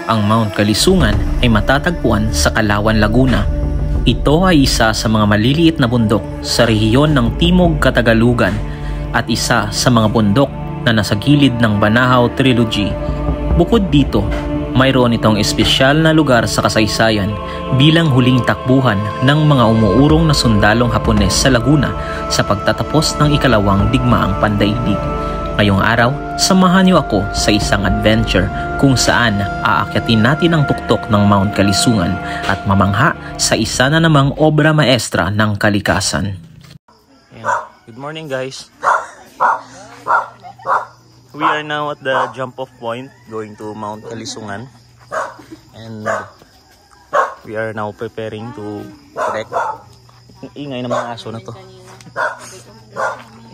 Ang Mount Kalisungan ay matatagpuan sa Kalawan, Laguna. Ito ay isa sa mga maliliit na bundok sa rehiyon ng Timog Katagalugan at isa sa mga bundok na nasa gilid ng Banahaw Trilogy. Bukod dito, mayroon itong espesyal na lugar sa kasaysayan bilang huling takbuhan ng mga umuurong na sundalong Hapones sa Laguna sa pagtatapos ng ikalawang digmaang pandaigdig. Ngayong araw, samahan niyo ako sa isang adventure kung saan aakyatin natin ang tuktok ng Mount Kalisungan at mamangha sa isa na namang obra maestra ng kalikasan. Good morning guys! We are now at the jump-off point going to Mount Kalisungan and we are now preparing to trek. Ingay ng mga aso na to.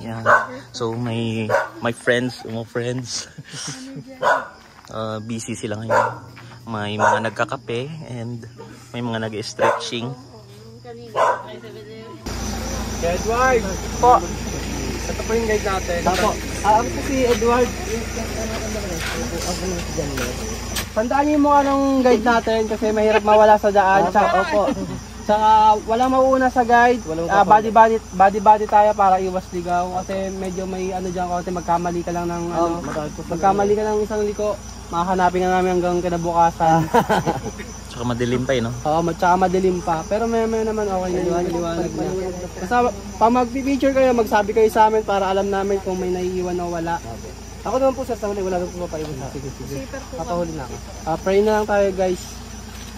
Yeah. So my friends busy sila ngayon. May mga nagkakape and may mga nag-stretching. Edward! Po! Ito po yung guide natin. Ako po si Edward. Tandaan niyo mo anong guide natin kasi mahirap mawala sa daan. Opo. Saka walang mauuna sa guide, body tayo para iwas ligaw kasi medyo may ano diyan kasi magkamali ka lang ng magkamali ka ng isang liko, makahanapin ka namin hanggang kinabukasan. Tsaka madilim pa no? Oo, tsaka madilim pa. Pero may naman okay na liwanag na. Basta pag mag-picture kayo, magsabi kayo sa amin para alam namin kung may naiiwan o wala. Ako naman po sa huli, wala nang pumapaiwan sa akin. Sige. Papahuli na ako. Pray na lang tayo guys.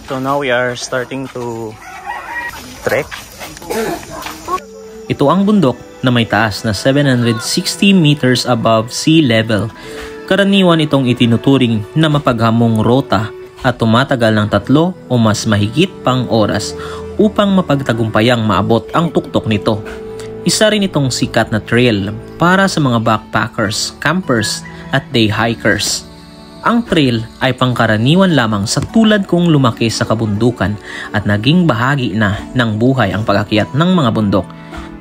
So now we are starting to trek. Ito ang bundok na may taas na 760 meters above sea level. Karaniwan itong itinuturing na mapaghamong rota at tumatagal ng 3 o mas mahigit pang oras upang mapagtagumpayang maabot ang tuktok nito. Isa rin itong sikat na trail para sa mga backpackers, campers at day hikers. Ang trail ay pangkaraniwan lamang sa tulad kong lumaki sa kabundukan at naging bahagi na ng buhay ang pag-akyat ng mga bundok.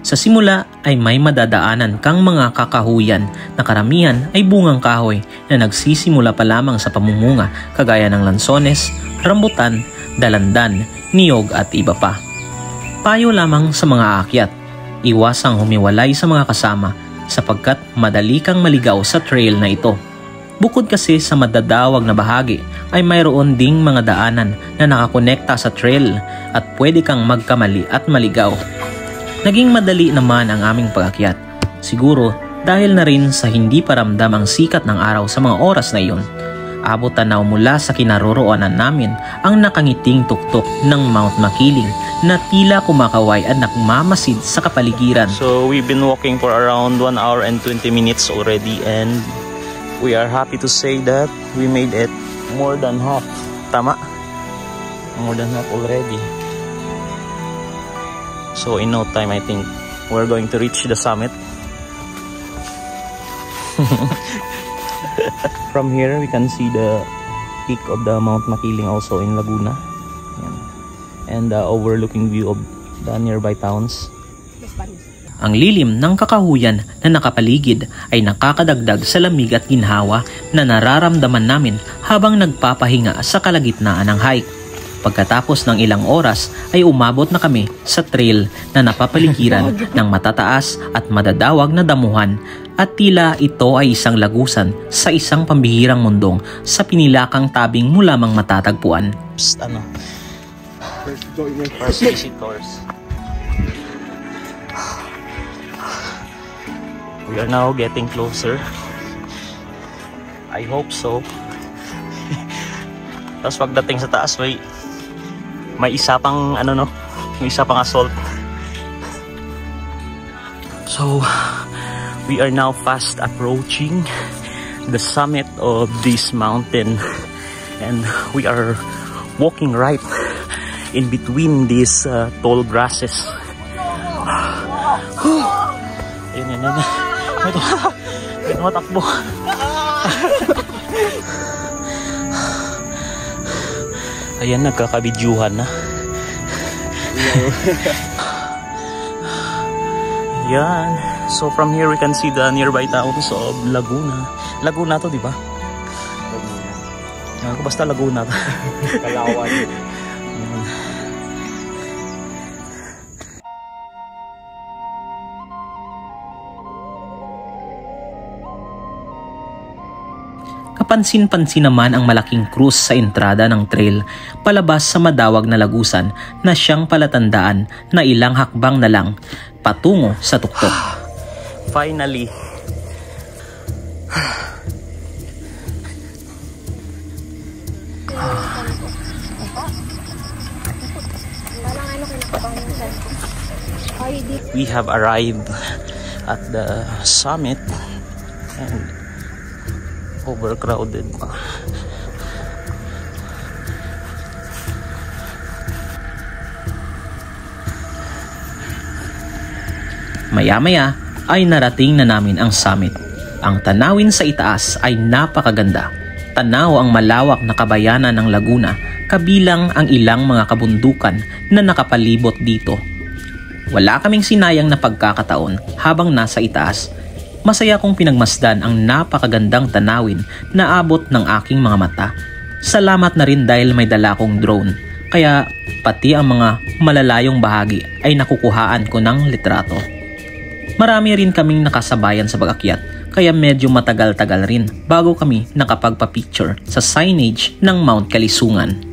Sa simula ay may madadaanan kang mga kakahuyan na karamihan ay bungang kahoy na nagsisimula pa lamang sa pamumunga kagaya ng lansones, rambutan, dalandan, niyog at iba pa. Payo lamang sa mga aakyat, iwasang humiwalay sa mga kasama sapagkat madali kang maligaw sa trail na ito. Bukod kasi sa madadawag na bahagi ay mayroon ding mga daanan na nakakonekta sa trail at pwede kang magkamali at maligaw. Naging madali naman ang aming pag-akyat. Siguro dahil na rin sa hindi paramdam ang sikat ng araw sa mga oras na iyon. Abot tanaw mula sa kinaroroonan namin ang nakangiting tuktok ng Mount Makiling na tila kumakaway at nagmamasid sa kapaligiran. So we've been walking for around 1 hour and 20 minutes already and we are happy to say that we made it more than half. Tama? More than half already. So in no time, I think we're going to reach the summit. From here, we can see the peak of the Mount Makiling also in Laguna. And the overlooking view of the nearby towns. Ang lilim ng kakahuyan na nakapaligid ay nakakadagdag sa lamig at ginhawa na nararamdaman namin habang nagpapahinga sa kalagitnaan ng hike. Pagkatapos ng ilang oras ay umabot na kami sa trail na napapaligiran ng matataas at madadawag na damuhan at tila ito ay isang lagusan sa isang pambihirang mundong sa pinilakang tabing mo lamang matatagpuan. First visitors. We are now getting closer. I hope so. Tapos pagdating sa taas may isa pang may isa pang assault. So we are now fast approaching the summit of this mountain and we are walking right in between these tall grasses. Ayun. May tumatakbo. Ayan, nagkakabidyuhan na. Yan. So from here we can see the nearby towns of Laguna. Laguna to, di ba? Basta Laguna. Kalawan. Kapansin-pansin naman ang malaking krus sa entrada ng trail palabas sa madawag na lagusan na siyang palatandaan na ilang hakbang na lang patungo sa tuktok. Finally. We have arrived at the summit and overcrowded pa. Maya-maya ay narating na namin ang summit. Ang tanawin sa itaas ay napakaganda. Tanaw ang malawak na kabayanan ng Laguna kabilang ang ilang mga kabundukan na nakapalibot dito. Wala kaming sinayang na pagkakataon habang nasa itaas. Masaya kong pinagmasdan ang napakagandang tanawin na abot ng aking mga mata. Salamat na rin dahil may dala kong drone, kaya pati ang mga malalayong bahagi ay nakukuhaan ko ng litrato. Marami rin kaming nakasabayan sa pag-akyat, kaya medyo matagal-tagal rin bago kami nakapagpa-picture sa signage ng Mount Kalisungan.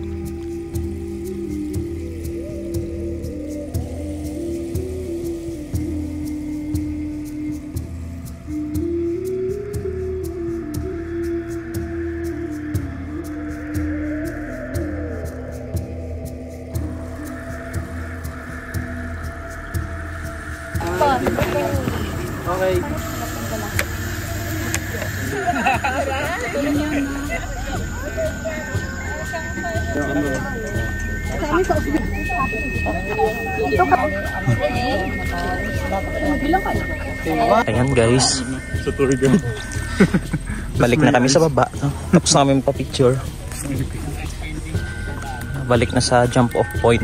Okay. Ayan guys. Balik na kami sa baba. Tapos namin pa-picture. Balik na sa jump off point.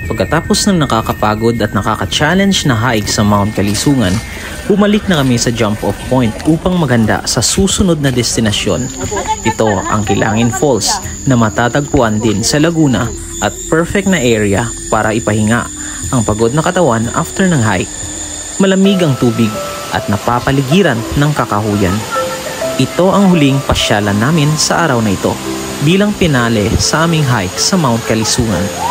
Pagkatapos ng nakakapagod at nakaka-challenge na hike sa Mount Kalisungan, bumalik na kami sa jump-off point upang maghanda sa susunod na destinasyon. Ito ang Kilangin Falls na matatagpuan din sa Laguna at perfect na area para ipahinga ang pagod na katawan after ng hike. Malamig ang tubig at napapaligiran ng kakahuyan. Ito ang huling pasyalan namin sa araw na ito bilang pinale sa aming hike sa Mount Kalisungan.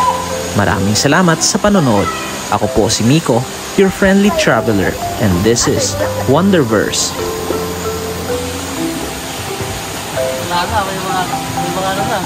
Maraming salamat sa panonood. Ako po si Miko, your friendly traveler, and this is Wonderverse. May mga ano na.